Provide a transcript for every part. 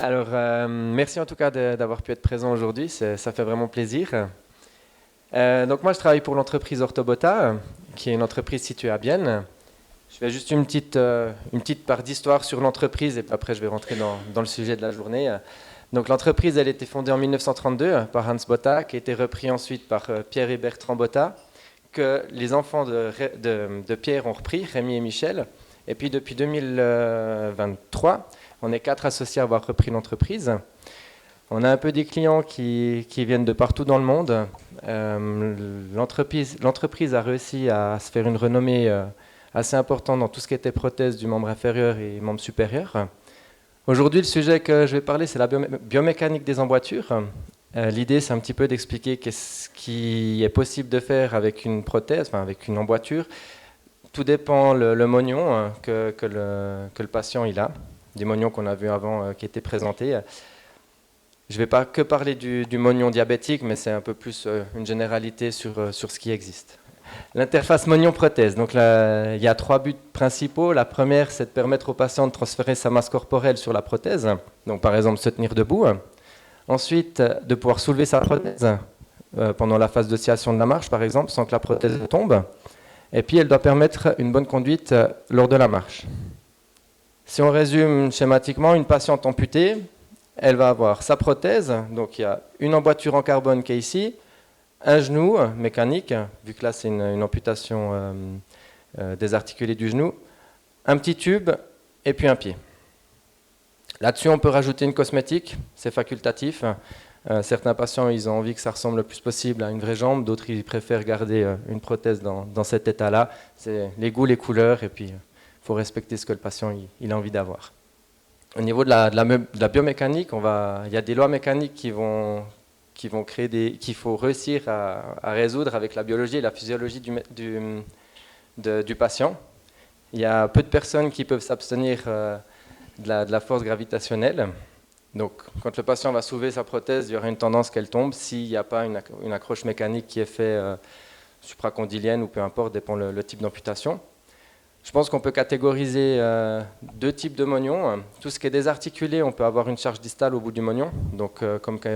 Alors, merci en tout cas d'avoir pu être présent aujourd'hui, ça fait vraiment plaisir. Donc moi, je travaille pour l'entreprise Orthobota, qui est une entreprise située à Bienne. Je fais juste une petite part d'histoire sur l'entreprise et puis après je vais rentrer dans le sujet de la journée. Donc l'entreprise, elle a été fondée en 1932 par Hans Botta, qui a été repris ensuite par Pierre et Bertrand Botta, que les enfants de Pierre ont repris, Rémi et Michel. Et puis depuis 2023, on est 4 associés à avoir repris l'entreprise. On a un peu des clients qui viennent de partout dans le monde. L'entreprise a réussi à se faire une renommée assez importante dans tout ce qui était prothèse du membre inférieur et membre supérieur. Aujourd'hui, le sujet que je vais parler, c'est la biomécanique des emboîtures. L'idée, c'est un petit peu d'expliquer ce qui est possible de faire avec une prothèse, enfin avec une emboîture. Tout dépend le mognon que le patient il a, du mognon qu'on a vu avant qui était présenté. Je ne vais pas que parler du mognon diabétique, mais c'est un peu plus une généralité sur ce qui existe. L'interface mognon-prothèse. Donc là, il y a 3 buts principaux. La première, c'est de permettre au patient de transférer sa masse corporelle sur la prothèse. Donc par exemple, se tenir debout. Ensuite, de pouvoir soulever sa prothèse pendant la phase d'oscillation de la marche, par exemple, sans que la prothèse tombe. Et puis, elle doit permettre une bonne conduite lors de la marche. Si on résume schématiquement, une patiente amputée, elle va avoir sa prothèse. Donc il y a une emboîture en carbone qui est ici, un genou mécanique, vu que là c'est une amputation désarticulée du genou, un petit tube et puis un pied. Là-dessus, on peut rajouter une cosmétique, c'est facultatif. Certains patients, ils ont envie que ça ressemble le plus possible à une vraie jambe, d'autres, ils préfèrent garder une prothèse dans cet état-là. C'est les goûts, les couleurs, et puis il faut respecter ce que le patient il a envie d'avoir. Au niveau de la biomécanique, il y a des lois mécaniques qu'il faut réussir à résoudre avec la biologie et la physiologie du patient. Il y a peu de personnes qui peuvent s'abstenir de la force gravitationnelle. Donc, quand le patient va soulever sa prothèse, il y aura une tendance qu'elle tombe s'il n'y a pas une accroche mécanique qui est faite supracondylienne ou peu importe, dépend le type d'amputation. Je pense qu'on peut catégoriser 2 types de mognons. Tout ce qui est désarticulé, on peut avoir une charge distale au bout du mognon. Donc, comme je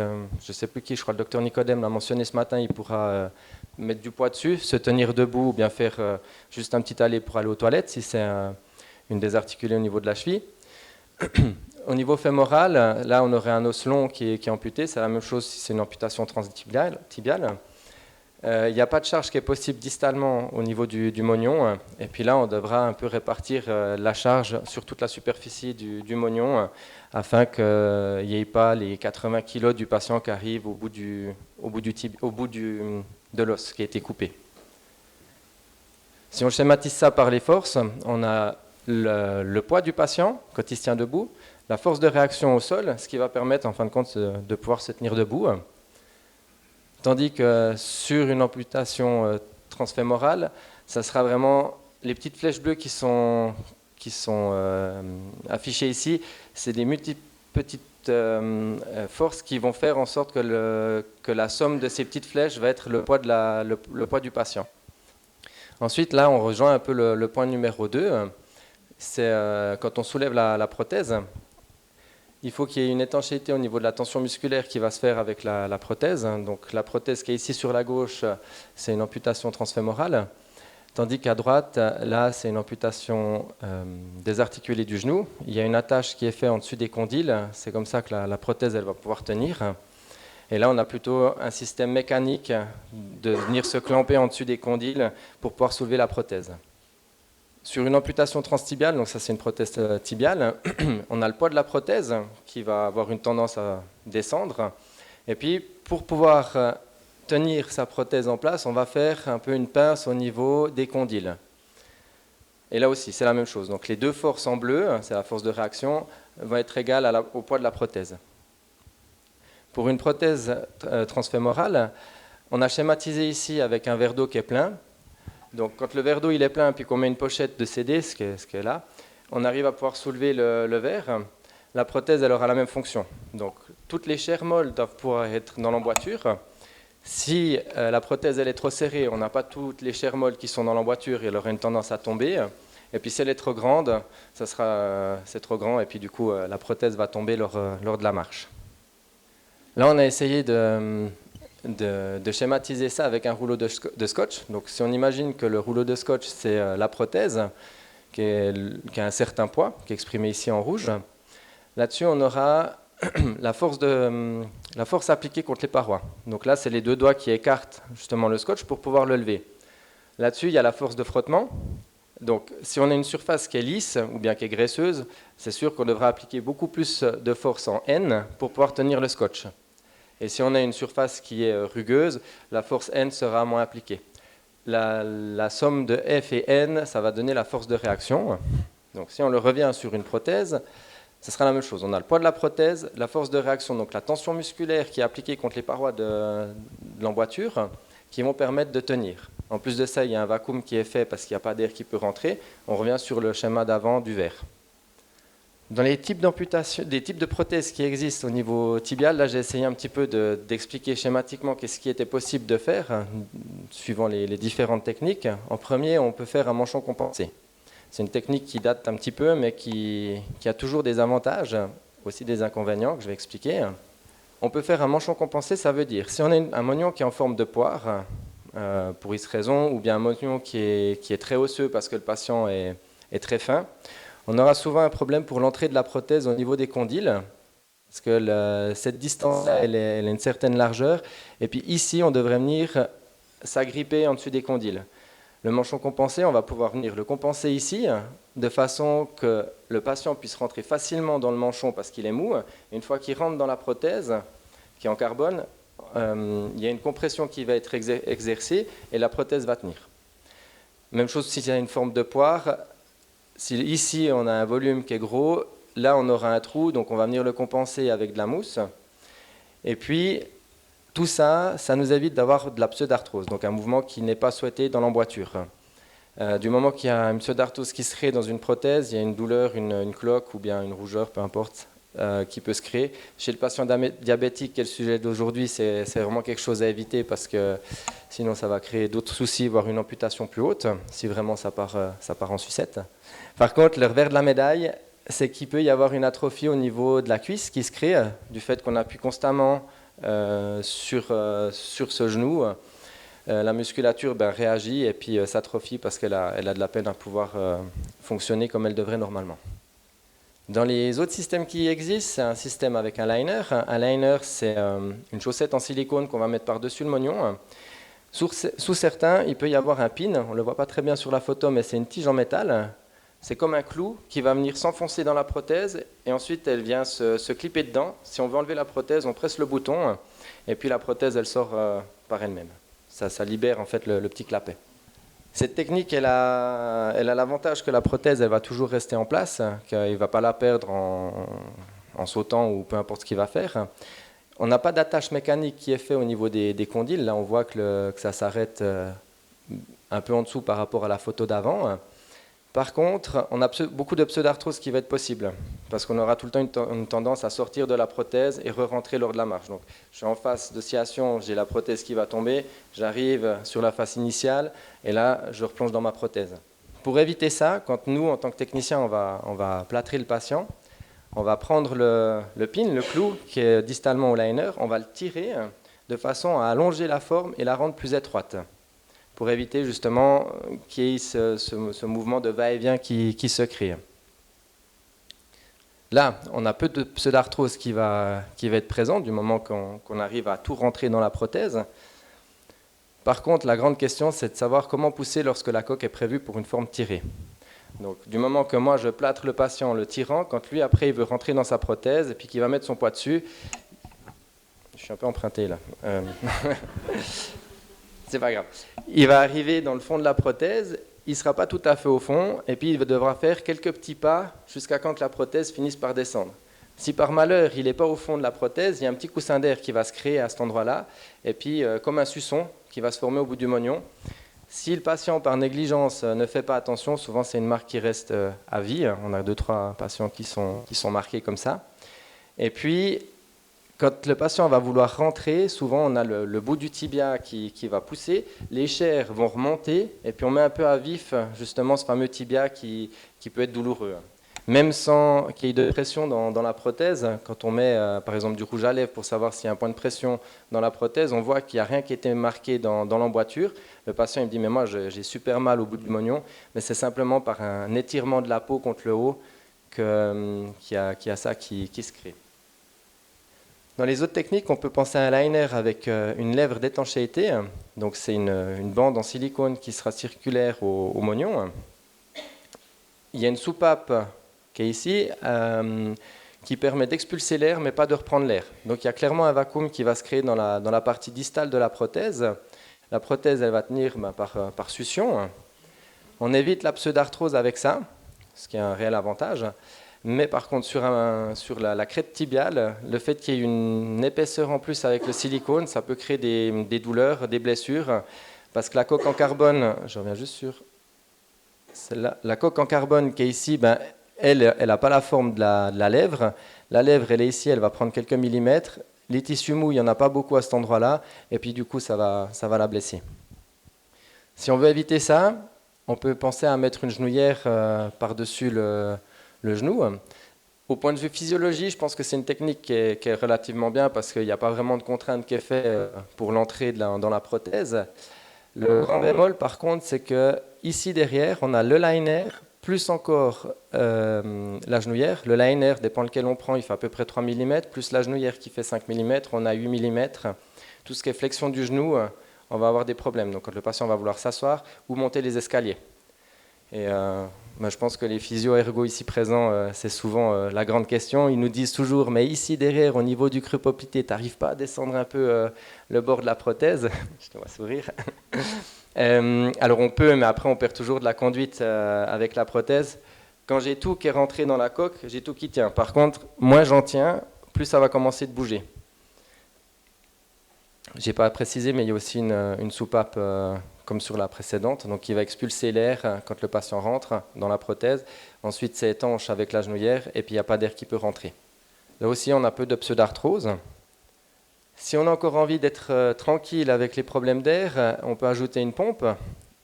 ne sais plus qui, je crois que le docteur Nicodème l'a mentionné ce matin, il pourra mettre du poids dessus, se tenir debout ou bien faire juste un petit aller pour aller aux toilettes si c'est une désarticulée au niveau de la cheville. Au niveau fémoral, là on aurait un os long qui est amputé, c'est la même chose si c'est une amputation transtibiale. Il n'y a pas de charge qui est possible distalement au niveau du mognon, et puis là on devra un peu répartir la charge sur toute la superficie du mognon afin qu'il n'y ait pas les 80 kg du patient qui arrive au bout de l'os qui a été coupé. Si on schématise ça par les forces, on a le poids du patient quand il se tient debout, la force de réaction au sol, ce qui va permettre en fin de compte de pouvoir se tenir debout. Tandis que sur une amputation transfémorale, ça sera vraiment les petites flèches bleues qui sont affichées ici, c'est des multiples petites forces qui vont faire en sorte que la somme de ces petites flèches va être le poids du patient. Ensuite, là, on rejoint un peu le point numéro 2, c'est quand on soulève la prothèse. Il faut qu'il y ait une étanchéité au niveau de la tension musculaire qui va se faire avec la prothèse. Donc la prothèse qui est ici sur la gauche, c'est une amputation transfémorale, tandis qu'à droite, là, c'est une amputation désarticulée du genou. Il y a une attache qui est faite en dessus des condyles, c'est comme ça que la prothèse elle va pouvoir tenir. Et là, on a plutôt un système mécanique de venir se clamper en dessus des condyles pour pouvoir soulever la prothèse. Sur une amputation transtibiale, donc ça c'est une prothèse tibiale, on a le poids de la prothèse qui va avoir une tendance à descendre. Et puis pour pouvoir tenir sa prothèse en place, on va faire un peu une pince au niveau des condyles. Et là aussi, c'est la même chose. Donc les 2 forces en bleu, c'est la force de réaction, vont être égales au poids de la prothèse. Pour une prothèse transfémorale, on a schématisé ici avec un verre d'eau qui est plein. Donc quand le verre d'eau il est plein puis qu'on met une pochette de CD, ce qui est là, on arrive à pouvoir soulever le verre. La prothèse elle aura la même fonction. Donc toutes les chairs molles doivent pouvoir être dans l'emboîture. Si la prothèse elle est trop serrée, on n'a pas toutes les chairs molles qui sont dans l'emboîture, elle aura une tendance à tomber. Et puis si elle est trop grande, c'est trop grand et puis du coup la prothèse va tomber lors de la marche. Là on a essayé de schématiser ça avec un rouleau de scotch. Donc si on imagine que le rouleau de scotch c'est la prothèse qui a un certain poids, qui est exprimé ici en rouge, là-dessus on aura la force appliquée contre les parois. Donc là c'est les deux doigts qui écartent justement le scotch pour pouvoir le lever. Là-dessus il y a la force de frottement. Donc si on a une surface qui est lisse ou bien qui est graisseuse, c'est sûr qu'on devra appliquer beaucoup plus de force en N pour pouvoir tenir le scotch. Et si on a une surface qui est rugueuse, la force N sera moins appliquée. La somme de F et N, ça va donner la force de réaction. Donc si on le revient sur une prothèse, ce sera la même chose. On a le poids de la prothèse, la force de réaction, donc la tension musculaire qui est appliquée contre les parois de l'emboîture, qui vont permettre de tenir. En plus de ça, il y a un vacuum qui est fait parce qu'il n'y a pas d'air qui peut rentrer. On revient sur le schéma d'avant du verre. Dans les types d'amputation, des types de prothèses qui existent au niveau tibial, là j'ai essayé un petit peu d'expliquer schématiquement qu'est-ce qui était possible de faire, suivant les différentes techniques. En premier, on peut faire un manchon compensé. C'est une technique qui date un petit peu, mais qui a toujours des avantages, aussi des inconvénients que je vais expliquer. On peut faire un manchon compensé, ça veut dire, si on a un moignon qui est en forme de poire, pour X raison, ou bien un moignon qui est très osseux parce que le patient est très fin, on aura souvent un problème pour l'entrée de la prothèse au niveau des condyles, parce que cette distance-là, elle a une certaine largeur, et puis ici, on devrait venir s'agripper en dessus des condyles. Le manchon compensé, on va pouvoir venir le compenser ici, de façon que le patient puisse rentrer facilement dans le manchon parce qu'il est mou. Une fois qu'il rentre dans la prothèse, qui est en carbone, il y a une compression qui va être exercée et la prothèse va tenir. Même chose si il y a une forme de poire. Si ici on a un volume qui est gros, là on aura un trou, donc on va venir le compenser avec de la mousse. Et puis tout ça, ça nous évite d'avoir de la pseudarthrose, donc un mouvement qui n'est pas souhaité dans l'emboîture. Du moment qu'il y a une pseudarthrose qui se crée dans une prothèse, il y a une douleur, une cloque ou bien une rougeur, peu importe, qui peut se créer. Chez le patient diabétique, qui est le sujet d'aujourd'hui, c'est vraiment quelque chose à éviter parce que sinon ça va créer d'autres soucis, voire une amputation plus haute, si vraiment ça part en sucette. Par contre, le revers de la médaille, c'est qu'il peut y avoir une atrophie au niveau de la cuisse qui se crée du fait qu'on appuie constamment sur ce genou. La musculature réagit et puis s'atrophie parce qu'elle a de la peine à pouvoir fonctionner comme elle devrait normalement. Dans les autres systèmes qui existent, c'est un système avec un liner. Un liner, c'est une chaussette en silicone qu'on va mettre par-dessus le moignon. Sous certains, il peut y avoir un pin. On ne le voit pas très bien sur la photo, mais c'est une tige en métal. C'est comme un clou qui va venir s'enfoncer dans la prothèse et ensuite elle vient se clipper dedans. Si on veut enlever la prothèse, on presse le bouton et puis la prothèse, elle sort par elle-même. Ça libère en fait le petit clapet. Cette technique, elle a l'avantage que la prothèse, elle va toujours rester en place, qu'il ne va pas la perdre en sautant ou peu importe ce qu'il va faire. On n'a pas d'attache mécanique qui est fait au niveau des condyles. Là, on voit que ça s'arrête un peu en dessous par rapport à la photo d'avant. Par contre, on a beaucoup de pseudarthrose qui va être possible, parce qu'on aura tout le temps une tendance à sortir de la prothèse et re-rentrer lors de la marche. Donc, je suis en face d'oscillation, j'ai la prothèse qui va tomber, j'arrive sur la face initiale, et là, je replonge dans ma prothèse. Pour éviter ça, quand nous, en tant que technicien, on va plâtrer le patient, on va prendre le pin, le clou, qui est distalement au liner, on va le tirer de façon à allonger la forme et la rendre plus étroite, pour éviter justement qu'il y ait ce mouvement de va-et-vient qui se crée. Là, on a peu de pseudarthrose qui va être présent du moment qu'on arrive à tout rentrer dans la prothèse. Par contre, la grande question, c'est de savoir comment pousser lorsque la coque est prévue pour une forme tirée. Donc, du moment que moi, je plâtre le patient en le tirant, quand lui, après, il veut rentrer dans sa prothèse et puis qu'il va mettre son poids dessus, je suis un peu emprunté là. C'est pas grave. Il va arriver dans le fond de la prothèse, il ne sera pas tout à fait au fond, et puis il devra faire quelques petits pas jusqu'à quand la prothèse finisse par descendre. Si par malheur il n'est pas au fond de la prothèse, il y a un petit coussin d'air qui va se créer à cet endroit-là, et puis comme un suçon qui va se former au bout du moignon. Si le patient par négligence ne fait pas attention, souvent c'est une marque qui reste à vie. On a 2-3 patients qui sont marqués comme ça. Et puis, Quand le patient va vouloir rentrer, souvent on a le bout du tibia qui va pousser, les chairs vont remonter, et puis on met un peu à vif justement ce fameux tibia qui peut être douloureux. Même sans qu'il y ait de pression dans la prothèse, quand on met par exemple du rouge à lèvres pour savoir s'il y a un point de pression dans la prothèse, on voit qu'il n'y a rien qui a été marqué dans l'emboîture. Le patient il me dit mais moi j'ai super mal au bout du mognon, mais c'est simplement par un étirement de la peau contre le haut qu'il y a ça qui se crée. Dans les autres techniques, on peut penser à un liner avec une lèvre d'étanchéité. Donc c'est une bande en silicone qui sera circulaire au mognon. Il y a une soupape qui est ici, qui permet d'expulser l'air, mais pas de reprendre l'air. Donc il y a clairement un vacuum qui va se créer dans la partie distale de la prothèse. La prothèse, elle va tenir par succion. On évite la pseudarthrose avec ça, ce qui est un réel avantage. Mais par contre, sur la crête tibiale, le fait qu'il y ait une épaisseur en plus avec le silicone, ça peut créer des douleurs, des blessures, parce que la coque en carbone, je reviens juste sur celle-là, la coque en carbone qui est ici, elle n'a pas la forme de la lèvre. La lèvre, elle est ici, elle va prendre quelques millimètres. Les tissus mous, il n'y en a pas beaucoup à cet endroit-là, et puis du coup, ça va la blesser. Si on veut éviter ça, on peut penser à mettre une genouillère par-dessus le genou. Au point de vue physiologie, je pense que c'est une technique qui est relativement bien parce qu'il n'y a pas vraiment de contrainte qui est faite pour l'entrée dans la prothèse. Le grand bémol, par contre, c'est que ici derrière, on a le liner, plus encore la genouillère. Le liner, dépend lequel on prend, il fait à peu près 3 mm, plus la genouillère qui fait 5 mm, on a 8 mm. Tout ce qui est flexion du genou, on va avoir des problèmes. Donc quand le patient va vouloir s'asseoir ou monter les escaliers. Et je pense que les physio-ergo ici présents, c'est souvent la grande question. Ils nous disent toujours, mais ici derrière, au niveau du creux poplité, tu n'arrives pas à descendre un peu le bord de la prothèse. Je te vois sourire. Alors on peut, mais après on perd toujours de la conduite avec la prothèse. Quand j'ai tout qui est rentré dans la coque, j'ai tout qui tient. Par contre, moins j'en tiens, plus ça va commencer de bouger. Je n'ai pas précisé, mais il y a aussi une soupape comme sur la précédente, donc qui va expulser l'air quand le patient rentre dans la prothèse. Ensuite, c'est étanche avec la genouillère, et puis il n'y a pas d'air qui peut rentrer. Là aussi, on a peu de pseudarthrose. Si on a encore envie d'être tranquille avec les problèmes d'air, on peut ajouter une pompe.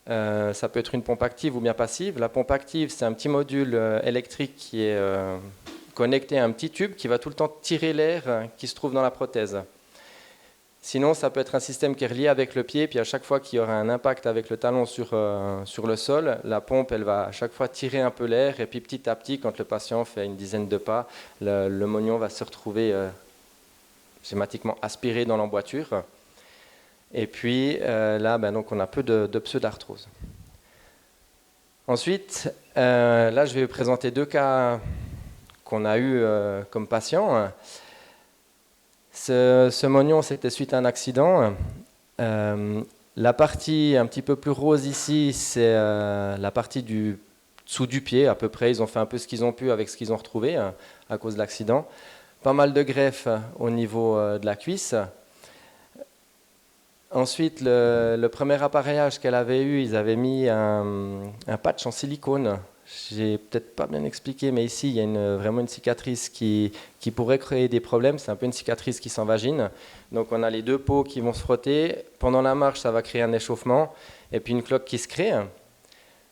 Ça peut être une pompe active ou bien passive. La pompe active, c'est un petit module électrique qui est connecté à un petit tube qui va tout le temps tirer l'air qui se trouve dans la prothèse. Sinon, ça peut être un système qui est relié avec le pied, puis à chaque fois qu'il y aura un impact avec le talon sur le sol, la pompe, elle va à chaque fois tirer un peu l'air, et puis petit à petit, quand le patient fait une dizaine de pas, le mognon va se retrouver schématiquement aspiré dans l'emboîture. Et puis là, donc on a peu de pseudarthrose. Ensuite, là, je vais vous présenter 2 cas qu'on a eu comme patients. Ce mognon, c'était suite à un accident. La partie un petit peu plus rose ici, c'est la partie du dessous du pied, à peu près. Ils ont fait un peu ce qu'ils ont pu avec ce qu'ils ont retrouvé à cause de l'accident. Pas mal de greffes au niveau de la cuisse. Ensuite, le premier appareillage qu'elle avait eu, ils avaient mis un patch en silicone. J'ai peut-être pas bien expliqué, mais ici, il y a vraiment une cicatrice qui pourrait créer des problèmes. C'est un peu une cicatrice qui s'envagine. Donc, on a les 2 peaux qui vont se frotter. Pendant la marche, ça va créer un échauffement et puis une cloque qui se crée.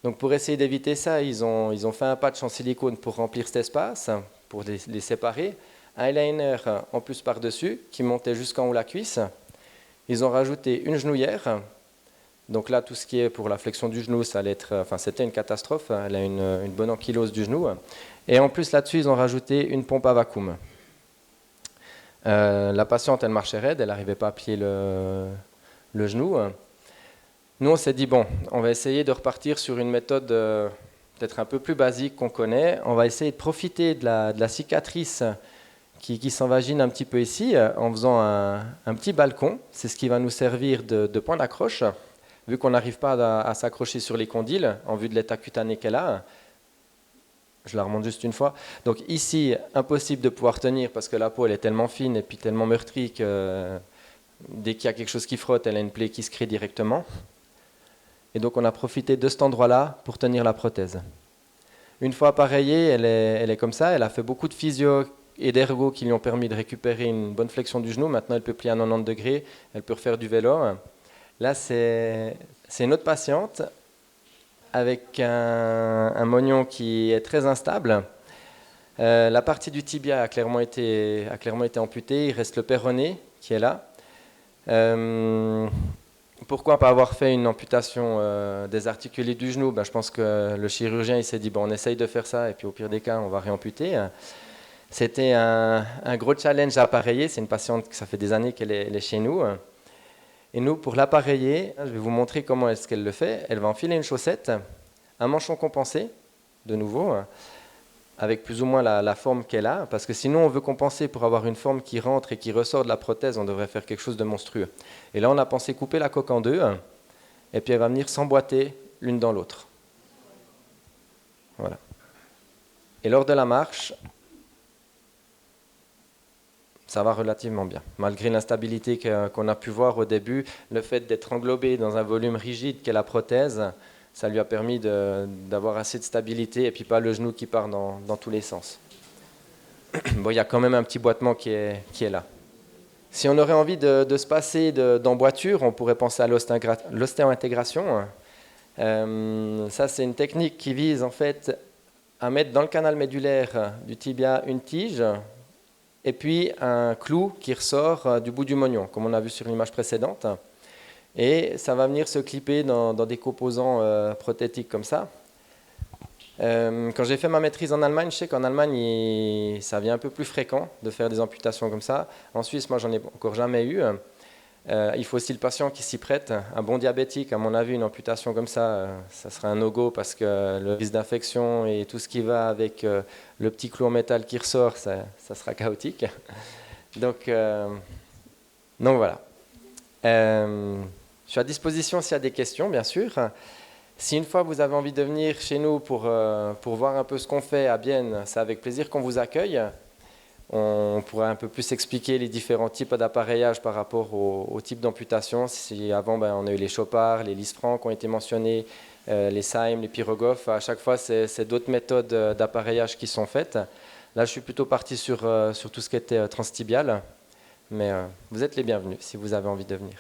Donc, pour essayer d'éviter ça, ils ont fait un patch en silicone pour remplir cet espace, pour les séparer. Un liner en plus par-dessus qui montait jusqu'en haut la cuisse. Ils ont rajouté une genouillère. Donc là, tout ce qui est pour la flexion du genou, ça allait être, c'était une catastrophe. Elle a une bonne ankylose du genou. Et en plus, là-dessus, ils ont rajouté une pompe à vacuum. La patiente, elle marchait raide, elle n'arrivait pas à plier le genou. Nous, on s'est dit, bon, on va essayer de repartir sur une méthode peut-être un peu plus basique qu'on connaît. On va essayer de profiter de la cicatrice qui s'envagine un petit peu ici, en faisant un petit balcon. C'est ce qui va nous servir de point d'accroche. Vu qu'on n'arrive pas à s'accrocher sur les condyles, en vue de l'état cutané qu'elle a, je la remonte juste une fois. Donc ici, impossible de pouvoir tenir parce que la peau elle est tellement fine et puis tellement meurtrie que dès qu'il y a quelque chose qui frotte, elle a une plaie qui se crée directement. Et donc on a profité de cet endroit-là pour tenir la prothèse. Une fois appareillée, elle est comme ça, elle a fait beaucoup de physio et d'ergo qui lui ont permis de récupérer une bonne flexion du genou. Maintenant, elle peut plier à 90 degrés, elle peut refaire du vélo. Là, c'est une autre patiente avec un mognon qui est très instable. La partie du tibia a clairement été amputée. Il reste le péroné qui est là. Pourquoi pas avoir fait une amputation des articulés du genou? Je pense que le chirurgien il s'est dit bon, on essaye de faire ça et puis au pire des cas on va réamputer. C'était un gros challenge à appareiller. C'est une patiente que ça fait des années qu'elle est chez nous. Et nous, pour l'appareiller, je vais vous montrer comment est-ce qu'elle le fait. Elle va enfiler une chaussette, un manchon compensé, de nouveau, avec plus ou moins la forme qu'elle a, parce que sinon on veut compenser pour avoir une forme qui rentre et qui ressort de la prothèse, on devrait faire quelque chose de monstrueux. Et là on a pensé couper la coque en deux, et puis elle va venir s'emboîter l'une dans l'autre. Voilà. Et lors de la marche, ça va relativement bien. Malgré l'instabilité qu'on a pu voir au début, le fait d'être englobé dans un volume rigide qu'est la prothèse, ça lui a permis d'avoir assez de stabilité et puis pas le genou qui part dans tous les sens. Bon, il y a quand même un petit boitement qui est là. Si on aurait envie de se passer d'emboîture, on pourrait penser à l'ostéo-intégration. Ça, c'est une technique qui vise en fait à mettre dans le canal médulaire du tibia une tige et puis un clou qui ressort du bout du mognon, comme on a vu sur l'image précédente. Et ça va venir se clipper dans des composants prothétiques comme ça. Quand j'ai fait ma maîtrise en Allemagne, je sais qu'en Allemagne, ça devient un peu plus fréquent de faire des amputations comme ça. En Suisse, moi, j'en ai encore jamais eu. Il faut aussi le patient qui s'y prête. Un bon diabétique, à mon avis, une amputation comme ça sera un no-go parce que le risque d'infection et tout ce qui va avec le petit clou en métal qui ressort, ça sera chaotique. Donc voilà. Je suis à disposition s'il y a des questions, bien sûr. Si une fois vous avez envie de venir chez nous pour voir un peu ce qu'on fait à Bienne, c'est avec plaisir qu'on vous accueille. On pourra un peu plus expliquer les différents types d'appareillage par rapport au type d'amputation. Si avant, on a eu les Chopard, les Lisfranc qui ont été mentionnés, les Syme, les Pyrogoff. À chaque fois, c'est d'autres méthodes d'appareillage qui sont faites. Là, je suis plutôt parti sur tout ce qui était transtibial. Mais vous êtes les bienvenus si vous avez envie de venir.